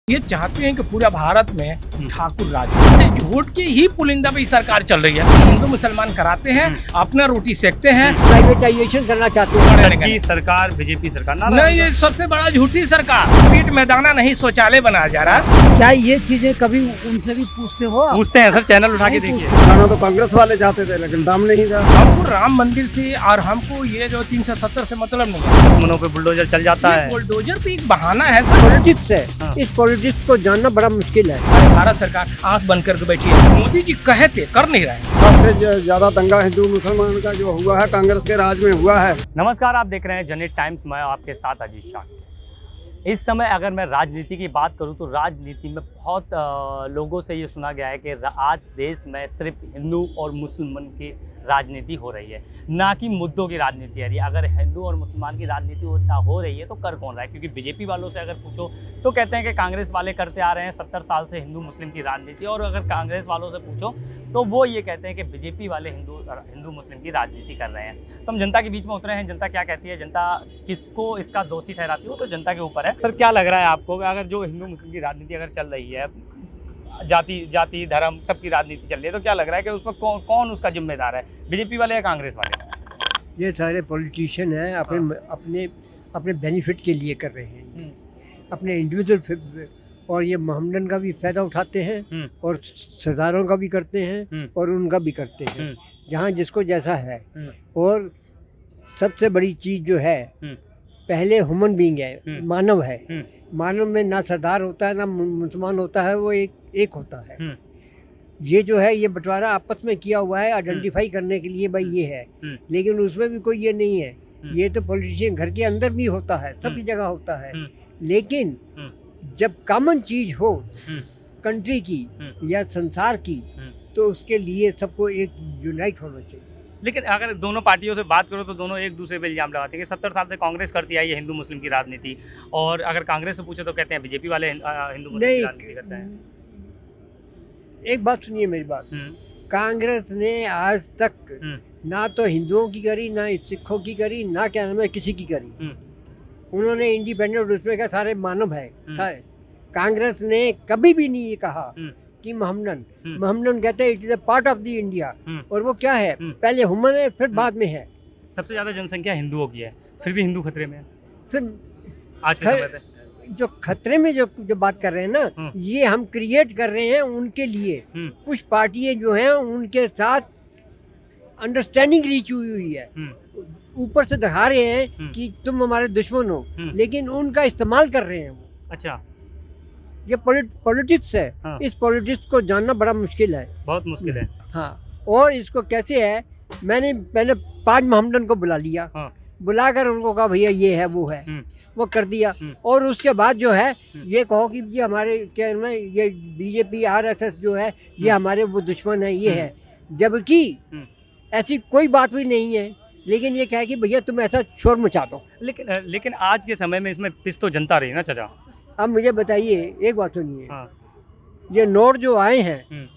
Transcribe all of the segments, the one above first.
ये चाहते हैं कि पूरा भारत में ठाकुर राज। वोट की ही पुलिंदा पे सरकार चल रही है। हिंदू मुसलमान कराते हैं, अपना रोटी सेकते हैं, प्राइवेटाइजेशन करना चाहते हैं। सरकार बीजेपी सरकार नहीं, ये सबसे बड़ा झूठी सरकार। पीठ मैदाना नहीं शौचालय बनाया जा रहा। क्या ये चीजें कभी उनसे भी पूछते हो? पूछते हैं सर, चैनल उठा के देखिए। खाना तो कांग्रेस वाले चाहते थे लेकिन दाम नहीं था। हमको राम मंदिर से और हमको ये जो 370 से मतलब नहीं है। मनों पे बुलडोजर चल जाता है। बुलडोजर तो एक बहाना है सर। पॉलिटिक्स है, हाँ। इस पॉलिटिक्स को जानना बड़ा मुश्किल है। भारत सरकार आंख बंद करके बैठी है। मोदी जी कहे थे, कर नहीं रहे। सबसे ज्यादा दंगा हिंदू मुसलमान का जो हुआ है कांग्रेस के राज में हुआ है। नमस्कार, आप देख रहे हैं जनहित टाइम्स। मैं आपके साथ अजीत शाह। इस समय अगर मैं राजनीति की बात करूं तो राजनीति में बहुत लोगों से ये सुना गया है कि आज देश में सिर्फ हिंदू और मुसलमान की राजनीति हो रही है, ना कि मुद्दों की राजनीति है। अगर हिंदू और मुसलमान की राजनीति हो रही है तो कर कौन रहा है? क्योंकि बीजेपी वालों से अगर पूछो तो कहते हैं कि कांग्रेस वाले करते आ रहे हैं 70 साल से हिंदू मुस्लिम की राजनीति, और अगर कांग्रेस वालों से पूछो तो वो ये कहते हैं कि बीजेपी वाले हिंदू मुस्लिम की राजनीति कर रहे हैं। तो हम जनता के बीच में उतरे हैं। जनता क्या कहती है, जनता किसको इसका दोषी ठहराती हो, तो जनता के ऊपर है। सर, क्या लग रहा है आपको, अगर जो हिंदू मुस्लिम की राजनीति अगर चल रही है, जाति धर्म सबकी राजनीति चल रही है, तो क्या लग रहा है कि उसमें कौन उसका जिम्मेदार है, बीजेपी वाले या कांग्रेस वाले? ये सारे पॉलिटिशियन हैं, अपने बेनिफिट के लिए कर रहे हैं, अपने इंडिविजुअल, और ये मोहम्मदन का भी फायदा उठाते हैं और सरदारों का भी करते हैं और उनका भी करते हैं, जहाँ जिसको जैसा है। और सबसे बड़ी चीज़ जो है, पहले ह्यूमन बीइंग है, मानव है। मानव में ना सरदार होता है ना मुसलमान होता है, वो एक होता है। ये जो है ये बंटवारा आपस में किया हुआ है आइडेंटिफाई करने के लिए, भाई ये है, लेकिन उसमें भी कोई ये नहीं है। ये तो पॉलिटिशियन घर के अंदर भी होता है, सभी जगह होता है। लेकिन जब कॉमन चीज हो कंट्री की या संसार की, तो उसके लिए सबको एक यूनाइट होना चाहिए। लेकिन अगर दोनों पार्टियों से बात करो तो दोनों एक दूसरे पे इल्जाम लगाते हैं कि 70 साल से कांग्रेस करती आई है हिंदू मुस्लिम की राजनीति, और अगर कांग्रेस से पूछे तो कहते हैं बीजेपी वाले हिंदू मुस्लिम की राजनीति करते हैं। एक बात सुनिए मेरी बात, कांग्रेस ने आज तक ना तो हिंदुओं की करी, ना सिखों की करी, ना क्या नाम है किसी की करी। उन्होंने इंडिपेंडेंट उसमें क्या सारे मानव है सारे। कांग्रेस ने कभी भी नहीं ये कहा कि मोहम्मदन कहते हैं it is a part of the India, और वो क्या है, पहले ह्यूमन है फिर बाद में है। सबसे ज्यादा जनसंख्या हिंदुओं की है, फिर भी हिंदू खतरे में है फिर आज के समय पे। जो खतरे में जो बात कर रहे हैं ना, ये हम क्रिएट कर रहे हैं उनके लिए। कुछ पार्टियां जो हैं उनके साथ अंडरस्टैंडिंग रीच हुई है, ऊपर से दिखा रहे हैं कि तुम हमारे दुश्मन हो, लेकिन उनका इस्तेमाल कर रहे हैं वो। अच्छा, ये पॉलिटिक्स है। हाँ। इस पॉलिटिक्स को जानना बड़ा मुश्किल है, बहुत मुश्किल है। हाँ। और इसको कैसे है, मैंने 5 मोहम्मदन को बुला लिया, हाँ। बुलाकर उनको कहा भैया ये है वो है, वो कर दिया। और उसके बाद जो है ये कहो कि ये हमारे क्या में ये बीजेपी आरएसएस जो है ये हमारे वो दुश्मन है, ये है, जबकि ऐसी कोई बात भी नहीं है। लेकिन ये क्या है कि भैया तुम ऐसा शोर मचा दो। लेकिन आज के समय में इसमें पिस तो जनता रही ना चाचा। अब मुझे बताइए एक बात सुनिए, हाँ। ये नोट जो आए हैं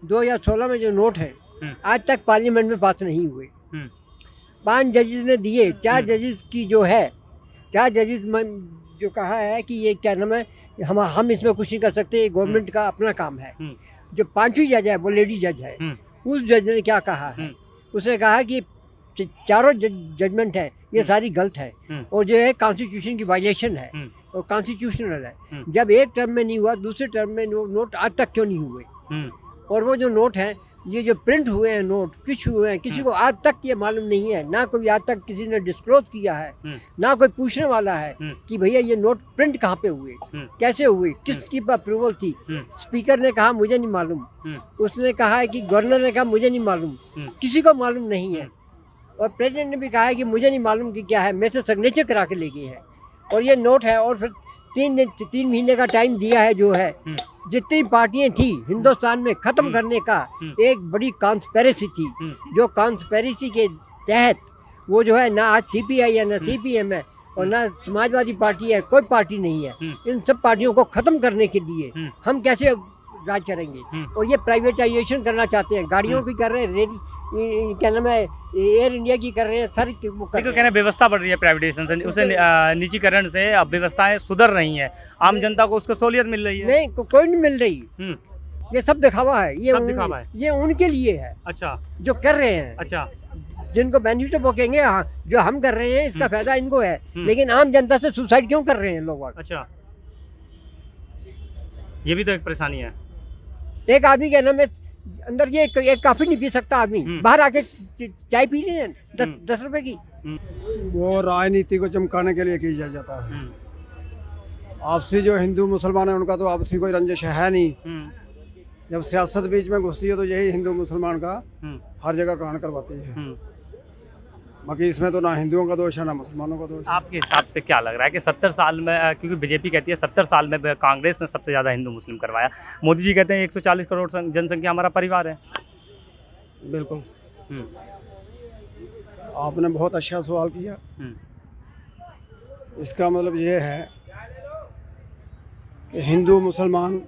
2016 में जो नोट हैं आज तक पार्लियामेंट में पास नहीं हुए। 5 जजेस ने दिए, 4 जजेस की जो है 4 जजेस जो कहा है कि ये क्या नाम है, हम इसमें कुछ नहीं कर सकते, गवर्नमेंट का अपना काम है। जो 5वीं जज है वो लेडी जज है। उस जज ने क्या कहा है, उसने कहा कि चारों जजमेंट है ये सारी गलत है, और जो है कॉन्स्टिट्यूशन की वायलेशन है और कॉन्स्टिट्यूशनल है। जब एक टर्म में नहीं हुआ, दूसरे टर्म में नोट आज तक क्यों नहीं हुए? और वो जो नोट हैं, ये जो प्रिंट हुए हैं नोट, किस हुए हैं, किसी को आज तक ये मालूम नहीं है, ना कोई आज तक किसी ने डिस्क्लोज किया है, ना कोई पूछने वाला है कि भैया ये नोट प्रिंट कहाँ पे हुए, कैसे हुए, किसकी अप्रूवल थी। स्पीकर ने कहा मुझे नहीं मालूम, उसने कहा है कि गवर्नर ने कहा मुझे नहीं मालूम, किसी को मालूम नहीं है। और प्रेसिडेंट ने भी कहा है कि मुझे नहीं मालूम कि क्या है, मैं से सिग्नेचर करा के ले गए हैं। और ये नोट है, और फिर 3 महीने का टाइम दिया है। जो है जितनी पार्टियां थी हिंदुस्तान में ख़त्म करने का, एक बड़ी कॉन्स्पेरेसी थी, जो कॉन्स्पेरेसी के तहत वो जो है ना आज सीपीआई है, ना सीपीएम है, और ना समाजवादी पार्टी है, कोई पार्टी नहीं है। इन सब पार्टियों को ख़त्म करने के लिए हम कैसे राज करेंगे। और ये प्राइवेटाइजेशन करना चाहते हैं, गाड़ियों की कर रहे हैं, रेल क्या नाम है, एयर इंडिया की कर रहे हैं, सर वो कर देखो रहे कहना हैं। व्यवस्था बढ़ रही है प्राइवेटाइजेशन से, उसे निजीकरण से अब व्यवस्थाएं सुधर रही हैं, आम जनता को उसको सहूलियत मिल रही है। नहीं कोई नहीं मिल रही, हम्म, ये सब दिखावा है, ये सब दिखावा है। ये उनके लिए है अच्छा जो कर रहे हैं, अच्छा जिनको बेनिफिट वो कहेंगे हाँ जो हम कर रहे हैं इसका फायदा इनको है, हम्म। लेकिन आम जनता से सुसाइड क्यों कर रहे हैं लोग? अच्छा, ये भी तो एक परेशानी है। एक आदमी के नाम में अंदर ये एक काफी नहीं पी सकता आदमी, बाहर आके चाय पी रहे हैं 10 रुपए की। वो राजनीति को चमकाने के लिए किया जाता है। आपसी जो हिंदू मुसलमान है उनका तो आपसी कोई रंजिश है नहीं। जब सियासत बीच में घुसती है तो यही हिंदू मुसलमान का हर जगह कांड करवाती है। बाकी इसमें तो ना हिंदुओं का दोष है ना मुसलमानों का दोष है। आपके हिसाब से क्या लग रहा है कि 70 साल में, क्योंकि बीजेपी कहती है 70 साल में कांग्रेस ने सबसे ज़्यादा हिंदू मुस्लिम करवाया, मोदी जी कहते हैं 140 करोड़ जनसंख्या हमारा परिवार है। बिल्कुल, आपने बहुत अच्छा सवाल किया। इसका मतलब ये है कि हिंदू मुसलमान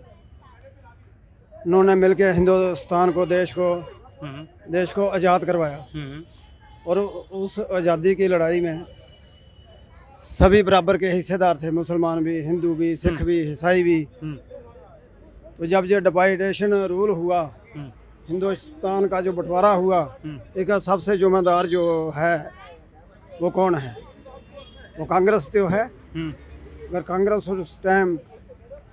उन्होंने मिलकर हिंदुस्तान को, देश को आज़ाद करवाया। और उस आज़ादी की लड़ाई में सभी बराबर के हिस्सेदार थे, मुसलमान भी, हिंदू भी, सिख भी, ईसाई भी। तो जब ये डिवाइडेशन रूल हुआ, हिंदुस्तान का जो बंटवारा हुआ, एक सबसे जिम्मेदार जो है वो कौन है? वो कांग्रेस तो है। अगर कांग्रेस उस टाइम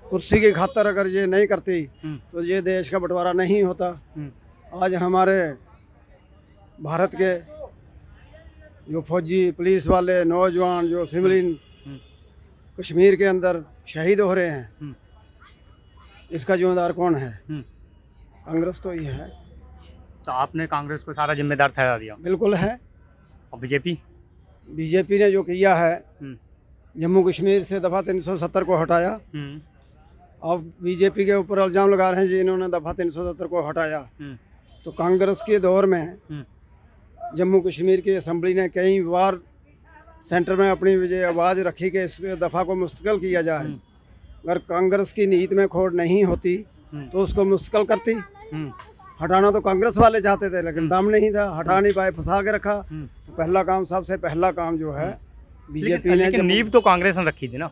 कुर्सी की खातर अगर ये नहीं करती तो ये देश का बंटवारा नहीं होता। आज हमारे भारत के जो फौजी, पुलिस वाले, नौजवान जो सिविलियन कश्मीर के अंदर शहीद हो रहे हैं, इसका जिम्मेदार कौन है? कांग्रेस तो ये है। तो आपने कांग्रेस को सारा जिम्मेदार ठहरा दिया? बिल्कुल है। और बीजेपी ने जो किया है, जम्मू कश्मीर से दफ़ा 370 को हटाया। अब बीजेपी के ऊपर इल्ज़ाम लगा रहे हैं जी इन्होंने दफ़ा 370 को हटाया। तो कांग्रेस के दौर में जम्मू कश्मीर की असम्बली ने कई बार सेंटर में अपनी आवाज़ रखी कि इस दफ़ा को मुस्तकिल किया जाए। अगर कांग्रेस की नीति में खोट नहीं होती तो उसको मुस्तकिल करती। हटाना तो कांग्रेस वाले चाहते थे, लेकिन दम नहीं था, हटा नहीं पाए, फंसा के रखा। तो पहला काम, सबसे पहला काम जो है बीजेपी ने, नींव तो कांग्रेस ने रखी थी ना,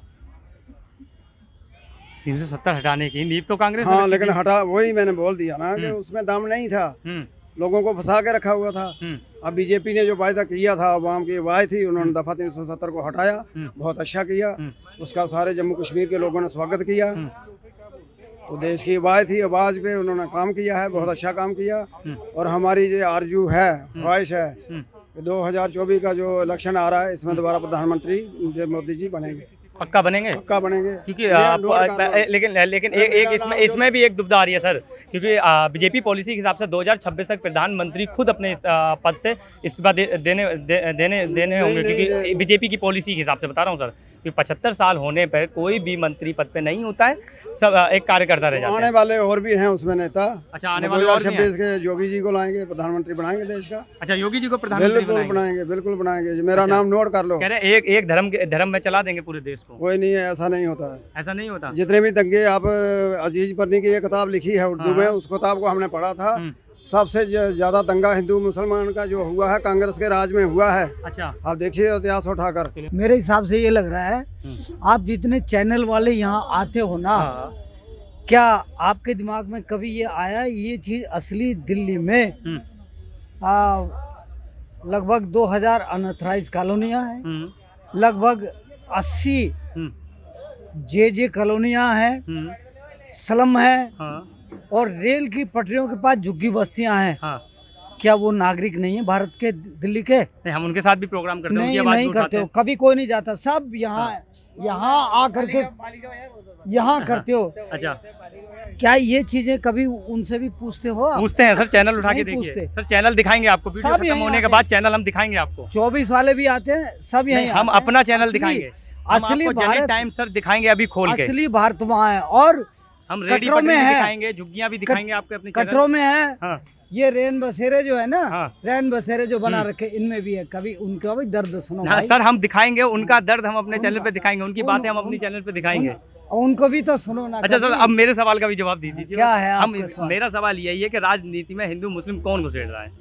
370 हटाने की नींव तो कांग्रेस। हाँ, लेकिन हटा, वही मैंने बोल दिया ना कि उसमें दम नहीं था, लोगों को फंसा के रखा हुआ था। अब बीजेपी ने जो वायदा किया था, अवाम की आवाज़ थी, उन्होंने दफ़ा 370 को हटाया, बहुत अच्छा किया। उसका सारे जम्मू कश्मीर के लोगों ने स्वागत किया। तो देश की आवाज़ थी, आवाज़ पे उन्होंने काम किया है, बहुत अच्छा काम किया। और हमारी जो आरजू है, ख्वाहिश है कि 2024 का जो इलेक्शन आ रहा है, इसमें दोबारा प्रधानमंत्री मोदी जी बनेंगे। पक्का बनेंगे? पक्का बनेंगे। क्योंकि लेकिन एक इसमें भी एक दुविधा आ रही है सर, क्योंकि बीजेपी पॉलिसी के हिसाब से 2026 तक प्रधानमंत्री खुद अपने पद से इस्तीफा देने होंगे, क्योंकि बीजेपी की पॉलिसी के हिसाब से बता रहा हूँ सर, कि 75 साल होने पर कोई भी मंत्री पद पे नहीं होता है, सब एक कार्यकर्ता रह जाते हैं। आने वाले और भी हैं उसमें नेता। अच्छा, आने वाले और भी हैं। 2026 के योगी जी को लाएंगे, प्रधानमंत्री बनाएंगे देश का। अच्छा, योगी जी को प्रधानमंत्री बनाएंगे, बिल्कुल बनाएंगे। मेरा नाम नोट कर लो। कह रहे हैं एक धर्म में चला देंगे पूरे देश को। कोई नहीं है, ऐसा नहीं होता है। ऐसा नहीं होता। जितने भी दंगे, आप अजीज पन्नी की ये किताब लिखी है उर्दू में, उस किताब को हमने पढ़ा था। सबसे ज्यादा दंगा हिंदू मुसलमान का जो हुआ है कांग्रेस के राज में हुआ है। अच्छा, आप देखिए इतिहास उठाकर। मेरे हिसाब से ये लग रहा है, आप जितने चैनल वाले यहाँ आते हो ना, क्या आपके दिमाग में कभी ये आया ये चीज असली दिल्ली में लगभग 2000 अनऑथराइज कॉलोनियाँ हैं, लगभग 80 जे कॉलोनियाँ हैं, स्लम है, और रेल की पटरियों के पास झुग्गी बस्तियां हैं। क्या वो नागरिक नहीं है भारत के, दिल्ली के? नहीं, हम उनके साथ भी प्रोग्राम करते हैं, नहीं करते हो, कभी कोई नहीं जाता, सब यहाँ आकर के यहाँ करते हो। अच्छा, क्या ये चीजें कभी उनसे भी पूछते हो? पूछते हैं सर, चैनल उठा के देखिए सर, चैनल दिखाएंगे आपको, वीडियो खत्म होने के बाद चैनल हम दिखाएंगे आपको। 24 वाले भी आते हैं, सब यही। हम अपना चैनल दिखाएंगे, असली भारत टाइम सर दिखाएंगे अभी खोल के। असली भारत वहाँ है, और हम रेडी पटरी भी दिखाएंगे, झुग्गियां भी दिखाएंगे आपके अपने चैनल। कटरों में है। हाँ। ये रैन बसेरे जो है ना, रैन बसेरे जो बना रखे, इनमें भी है। कभी उनका भी दर्द सुनो भाई। सर हम दिखाएंगे, उनका दर्द हम अपने चैनल पे दिखाएंगे, उनकी बातें हम अपनी चैनल पे दिखाएंगे। और उनको भी तो सुनो ना। अच्छा सर, अब मेरे सवाल का भी जवाब दीजिए। क्या है हम आपका सवाल? मेरा सवाल यही है कि राजनीति में हिंदू मुस्लिम कौन घुसेड़ रहा है?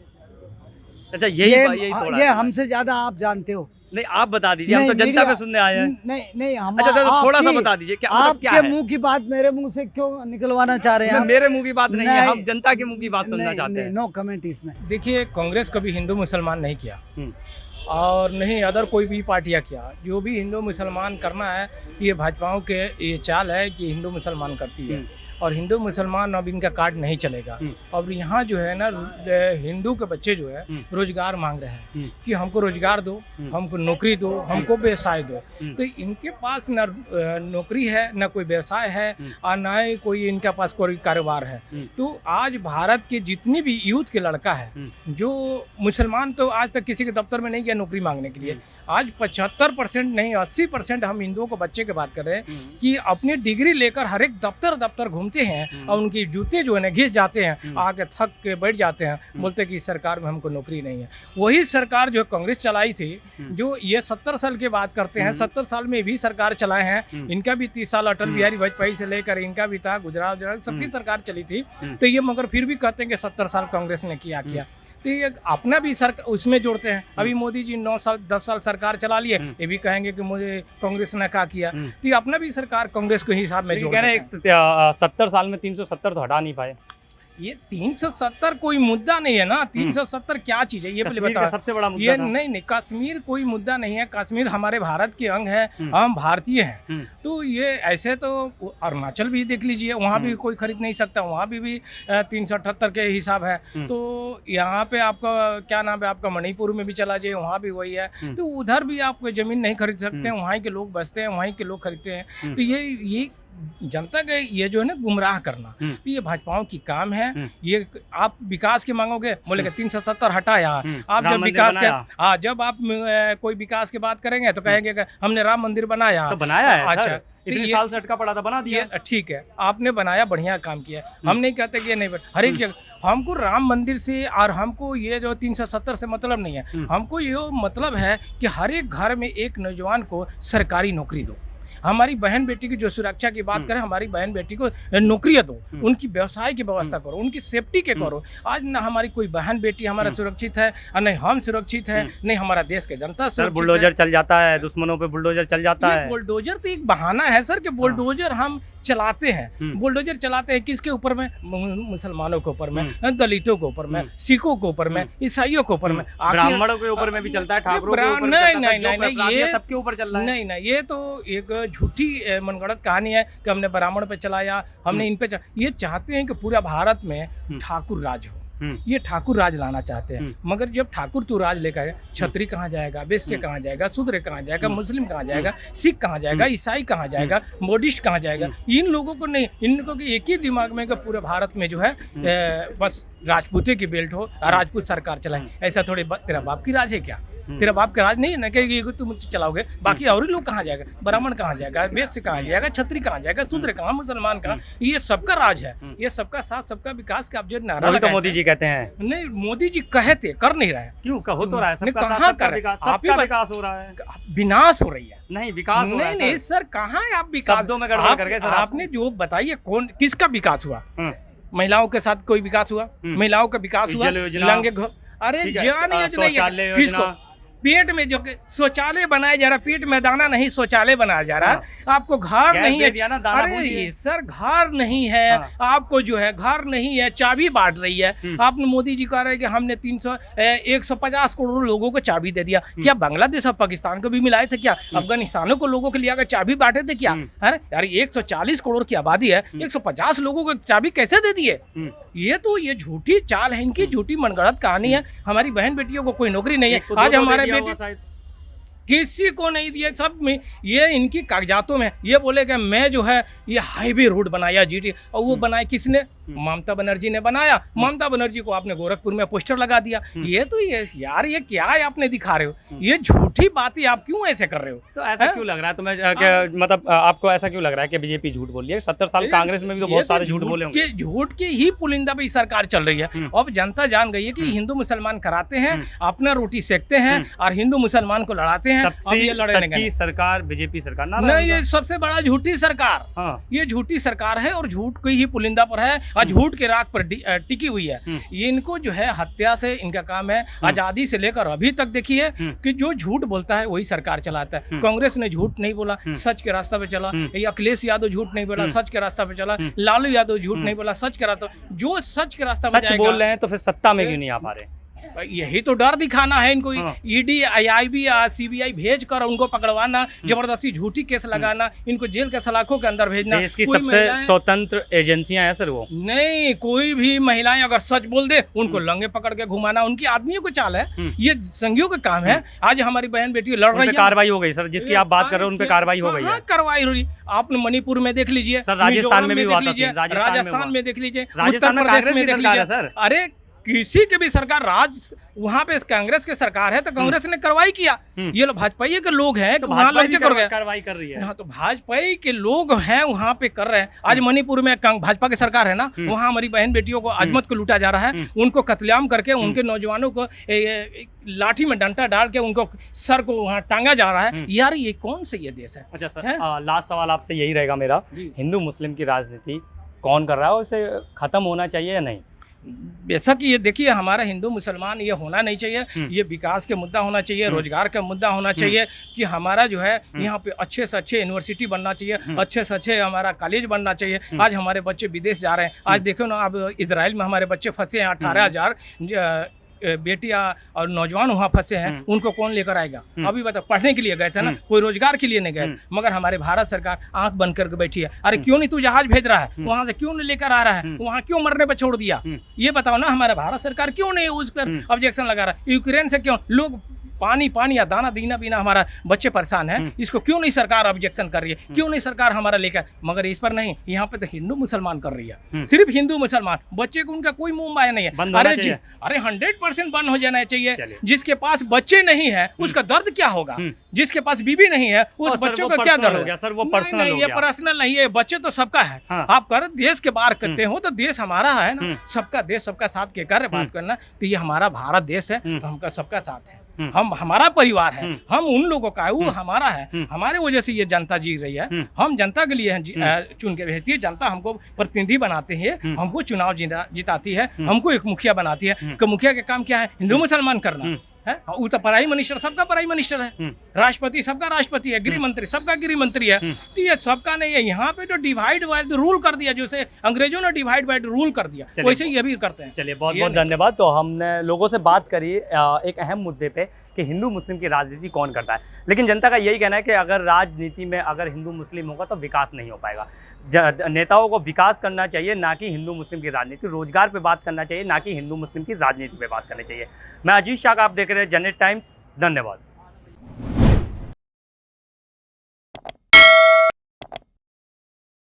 अच्छा ये यही थोड़ा ये हमसे ज्यादा आप जानते हो। नहीं, आप बता दीजिए, हम तो नहीं, जनता मीडिया- पे सुनने आए हैं। नहीं हम अच्छा तो थोड़ा सा आपकी- बता दीजिए क्या मतलब क्या आपके है? मुंह की बात मेरे मुंह से क्यों निकलवाना चाह रहे हैं नहीं, आप? मेरे मुंह की बात नहीं है, नहीं, हम जनता के मुंह की बात सुनना चाहते हैं। नो कमेंट इसमें। देखिए, कांग्रेस कभी हिंदू मुसलमान नहीं किया हम्म। और नहीं अदर कोई भी पार्टियां किया। जो भी हिंदू मुसलमान करना है, ये भाजपाओं के ये चाल है कि हिंदू मुसलमान करती है और हिंदू मुसलमान अब इनका कार्ड नहीं चलेगा। और यहाँ जो है ना, हिंदू के बच्चे जो है रोजगार मांग रहे हैं कि हमको रोजगार दो, हमको नौकरी दो, हमको व्यवसाय दो। तो इनके पास न नौकरी है, न कोई व्यवसाय है और न ही कोई इनके पास कोई कारोबार है। तो आज भारत के जितनी भी यूथ के लड़का है जो मुसलमान, तो आज तक किसी के दफ्तर में नहीं गया नौकरी मांगने के लिए। आज 75% नहीं 80% हम हिंदुओं को बच्चे की बात कर रहे हैं कि अपनी डिग्री लेकर हर एक दफ्तर घूमते हैं और उनके जूते जो है ना घिस जाते हैं, आके थक के बैठ जाते हैं, बोलते हैं कि सरकार में हमको नौकरी नहीं है। वही सरकार जो कांग्रेस चलाई थी, जो ये 70 साल की बात करते हैं, 70 साल में भी सरकार चलाए हैं। इनका भी 30 साल अटल बिहारी वाजपेयी से लेकर इनका भी था, गुजरात सबकी सरकार चली थी। तो ये मगर फिर भी कहते हैं कि 70 साल कांग्रेस ने किया। तो ये अपना भी उसमें जोड़ते हैं। अभी मोदी जी 9 साल 10 साल सरकार चला लिए, ये भी कहेंगे कि मुझे कांग्रेस ने क्या किया। तो ये अपना भी सरकार कांग्रेस के हिसाब में जोड़ कह रहे हैं 70 साल में 370 तो हटा नहीं पाए। ये 370 कोई मुद्दा नहीं है ना। 370 क्या चीज है ये पहले कश्मीर बता। का सबसे बड़ा मुद्दा ये था। नहीं, कश्मीर कोई मुद्दा नहीं है। कश्मीर हमारे भारत के अंग है, हम भारतीय हैं। तो ये ऐसे तो अरुणाचल भी देख लीजिए, वहाँ भी कोई खरीद नहीं सकता, वहाँ भी 378 के हिसाब है। तो यहाँ पे आपका क्या नाम है, आपका मणिपुर में भी चला जाए, वहाँ भी वही है। तो उधर भी आप जमीन नहीं खरीद सकते हैं, वहाँ के लोग बसते हैं, वहाँ के लोग खरीदते हैं। तो ये जनता के ये जो है ना गुमराह करना, तो ये भाजपाओं की काम है। ये आप विकास के मांगोगे, बोलेगा 370 हटाया। आप जब विकास के जब आप कोई विकास की बात करेंगे तो कहेंगे कि हमने राम मंदिर बनाया। तो बनाया है अच्छा, सर, इतने साल से अटका पड़ा था, बना दिया। ठीक है, आपने बनाया, बढ़िया काम किया। हम नहीं कहते कि ये नहीं, हर एक जगह हमको राम मंदिर से और हमको ये जो 370 से मतलब नहीं है। हमको ये मतलब है कि हर एक घर में एक नौजवान को सरकारी नौकरी दो। हमारी बहन बेटी की जो सुरक्षा की बात करें, हमारी बहन बेटी को नौकरियां दो, उनकी व्यवसाय की व्यवस्था करो, उनकी सेफ्टी के करो। आज ना हमारी कोई बहन बेटी हमारा सुरक्षित है और नहीं हम सुरक्षित है, नहीं हमारा देश के जनता सर बुलडोजर चल जाता है, दुश्मनों पे बुलडोजर चल जाता है। बुलडोजर तो एक बहाना है सर कि बुलडोजर हम चलाते हैं। बुलडोजर चलाते हैं किसके ऊपर में? मुसलमानों के ऊपर में, दलितों के ऊपर में, सिखों के ऊपर में, ईसाइयों के ऊपर में, ब्राह्मणों के ऊपर में भी चलता है, ठाकुरों के ऊपर नहीं, ये सबके ऊपर चल रहा है। नहीं, ये तो एक झूठी मनगढ़ंत कहानी है कि हमने ब्राह्मण पे चलाया, हमने इन पे ये चाहते हैं कि पूरा भारत में ठाकुर राज हो। ये ठाकुर राज लाना चाहते हैं। मगर जब ठाकुर तू राज लेकर आए, छत्री कहाँ जाएगा, वैश्य कहाँ जाएगा, शूद्र कहाँ जाएगा, मुस्लिम कहाँ जाएगा, सिख कहाँ जाएगा, ईसाई कहाँ जाएगा, बुद्धिस्ट कहाँ जाएगा? इन लोगों को नहीं, इन लोगों के एक ही दिमाग में कि पूरे भारत में जो है बस राजपूते की बेल्ट हो, राजपूत सरकार चलाए। ऐसा थोड़े तेरा बाप की राज है क्या? तेरा बाप का राज नहीं है ना कि तुम चलाओगे, बाकी और ही लोग कहाँ जाएगा? ब्राह्मण कहाँ जाएगा, वैश्य कहाँ जाएगा, छत्री कहाँ जाएगा, शूद्र कहाँ, मुसलमान कहाँ? ये सबका राज है, ये सबका साथ सबका विकास का आप जो नारा तो मोदी जी कहते हैं। नहीं, मोदी जी कहते कर नहीं रहे। क्यों हो तो रहा है, सबका कहाँ साथ, सबका कर रहे? विकास, आप ही सबका विकास हो रहा है, विनाश हो रही है। नहीं विकास हो रहा है। नहीं सर, कहाँ है आप विकास? शब्दों में गड़बड़ करके सर आपने जो बताइए कौन किसका विकास हुआ? महिलाओं के साथ कोई विकास हुआ? महिलाओं का विकास हुआ? लंगे अरे जान योजना, पेट में जो शौचालय बनाया जा रहा, पेट में दाना नहीं शौचालय बनाया जा रहा। आपको घर नहीं है, अरे सर घर नहीं है, आपको जो है घर नहीं है, चाबी बांट रही है। आपने मोदी जी कह रहे हैं कि हमने 150 करोड़ लोगों को चाबी दे दिया। क्या बांग्लादेश और पाकिस्तान को भी मिलाए थे क्या? अफगानिस्तानों को लोगों के लिए चाबी बांटे थे क्या? अरे यार 140 करोड़ की आबादी है, 150 लोगों को चाबी कैसे दे दिए? ये झूठी चाल है इनकी, झूठी मनगढ़ंत कहानी है। हमारी बहन बेटियों को कोई नौकरी नहीं है। आज हमारे बेटी किसी को नहीं दिए, सब में ये इनकी कागजातों में ये बोले कि मैं जो है ये हाईवे रोड बनाया जीटी, और वो बनाए किसने? ममता बनर्जी ने बनाया, ममता बनर्जी को आपने गोरखपुर में पोस्टर लगा दिया। ये तो ये यार ये क्या है आपने दिखा रहे हो, ये झूठी बातें आप क्यों ऐसे कर रहे हो? तो ऐसा क्यों लग रहा है तुम्हें मतलब आपको ऐसा क्यों लग रहा है कि बीजेपी झूठ बोल रही है? 70 साल कांग्रेस में भी तो बहुत सारे झूठ बोले होंगे। झूठ की ही पुलिंदा पे सरकार चल रही है। अब जनता जान गई है कि हिंदू मुसलमान कराते हैं, अपना रोटी सेकते हैं और हिंदू मुसलमान को लड़ाते हैं। सच्ची सरकार बीजेपी सरकार नहीं, ये सबसे बड़ा झूठी सरकार। ये झूठी सरकार है और झूठ की ही पुलिंदा पर है और झूठ के राग पर टिकी हुई है। ये इनको जो है हत्या से इनका काम है। आजादी से लेकर अभी तक देखिए कि जो झूठ बोलता है वही सरकार चलाता है। कांग्रेस ने झूठ नहीं बोला, सच के रास्ता पे चला। अखिलेश यादव झूठ नहीं बोला, सच के रास्ता पे चला। लालू यादव झूठ नहीं बोला, सच के रास्ता। जो सच के रास्ता पे सच बोल रहे हैं तो फिर सत्ता में क्यों नहीं आ पा रहे? यही तो डर दिखाना है इनको। ईडी, आईआईबी, सीबीआई भेज कर उनको पकड़वाना, जबरदस्ती झूठी केस लगाना, इनको जेल के सलाखों के अंदर भेजना। इसकी सबसे स्वतंत्र एजेंसियां हैं सर वो? नहीं, कोई भी महिलाएं अगर सच बोल दे उनको लंगे पकड़ के घुमाना उनकी आदमियों को चाल है। ये संघियों का काम है। आज हमारी बहन बेटी लड़ रही है, कार्रवाई हो गई सर, जिसकी आप बात कर रहे हो उन पे कार्रवाई हो गई है। कार्रवाई हो रही, आपने मणिपुर में देख लीजिए, राजस्थान में भी हुआ था, राजस्थान में देख लीजिए, राजस्थान में कांग्रेस की सरकार है सर। अरे किसी की भी सरकार, वहाँ पे कांग्रेस की सरकार है तो कांग्रेस ने कार्रवाई किया। ये लोग भाजपा के लोग हैं तो वहाँ कार्रवाई कर रही है। हाँ, तो भाजपा के लोग हैं वहाँ पे कर रहे हैं। आज मणिपुर में भाजपा की सरकार है ना, वहाँ हमारी बहन बेटियों को अजमत को लूटा जा रहा है। उनको कत्लेआम करके उनके नौजवानों को लाठी में डंडा डाल के उनको सर को वहाँ टांगा जा रहा है। यार ये कौन सा ये देश है? अच्छा सर, लास्ट सवाल आपसे यही रहेगा मेरा, हिंदू मुस्लिम की राजनीति कौन कर रहा है, उसे खत्म होना चाहिए या नहीं? बेशक ये देखिए, हमारा हिंदू मुसलमान ये होना नहीं चाहिए। ये विकास के मुद्दा होना चाहिए, रोजगार का मुद्दा होना चाहिए कि हमारा जो है यहाँ पे अच्छे से अच्छे यूनिवर्सिटी बनना चाहिए, अच्छे से अच्छे हमारा कॉलेज बनना चाहिए। आज हमारे बच्चे विदेश जा रहे हैं। आज देखो ना, अब इजराइल में हमारे बच्चे फंसे हैं, 18,000 बेटियां और नौजवान वहाँ फंसे हैं। उनको कौन लेकर आएगा? अभी बताओ, पढ़ने के लिए गए थे ना, कोई रोजगार के लिए नहीं गए। मगर हमारे भारत सरकार आंख बंद करके बैठी है। अरे क्यों नहीं तू जहाज भेज रहा है, वहां से क्यों नहीं लेकर आ रहा है, वहाँ क्यों मरने पर छोड़ दिया? ये बताओ ना, हमारा भारत सरकार क्यों नहीं उस पर ऑब्जेक्शन लगा रहा है? यूक्रेन से क्यों लोग पानी या दाना दीना बिना हमारा बच्चे परेशान हैं, इसको क्यों नहीं सरकार ऑब्जेक्शन कर रही है? क्यों नहीं सरकार हमारा लेकर? मगर इस पर नहीं, यहाँ पे तो हिंदू मुसलमान कर रही है, सिर्फ हिंदू मुसलमान। बच्चे को उनका कोई मुंह माया नहीं है। अरे 100% बंद हो जाना चाहिए। जिसके पास बच्चे नहीं है उसका दर्द क्या होगा? जिसके पास बीबी नहीं है उस बच्चों का क्या दर्द होगा? सर वो पर्सनल हो गया। ये पर्सनल नहीं है, बच्चे तो सबका है। आप कर देश के बाहर करते हो तो देश हमारा है ना, सबका देश सबका साथ के कर बात करना। तो ये हमारा भारत देश है, तो हमका सबका साथ है। हम, हमारा परिवार है, हम उन लोगों का है, वो हमारा है। हमारे वजह से ये जनता जी रही है। हम जनता के लिए चुन के भेजती है, जनता हमको प्रतिनिधि बनाते हैं, हमको चुनाव जिताती है, हमको एक मुखिया बनाती है। कि मुखिया का काम क्या है? हिंदू मुसलमान करना है। वो तो प्राइम मिनिस्टर सबका प्राइम मिनिस्टर है, राष्ट्रपति सबका राष्ट्रपति है, गृह मंत्री सबका गृह मंत्री है। तो ये सबका नहीं है। यहाँ पे तो डिवाइड बाय रूल कर दिया, जैसे अंग्रेजों ने डिवाइड बाय रूल कर दिया, वैसे ही ये भी करते हैं। चलिए, बहुत बहुत धन्यवाद। तो हमने लोगों से बात करी एक अहम मुद्दे पे कि हिंदू मुस्लिम की राजनीति कौन करता है, लेकिन जनता का यही कहना है कि अगर राजनीति में अगर हिंदू मुस्लिम होगा तो विकास नहीं हो पाएगा। नेताओं को विकास करना चाहिए, ना कि हिंदू मुस्लिम की राजनीति। रोजगार पे बात करना चाहिए, ना कि हिंदू मुस्लिम की राजनीति पे बात करनी चाहिए। मैं अजीत शाह, आप देख रहे हैं जनहित टाइम्स। धन्यवाद।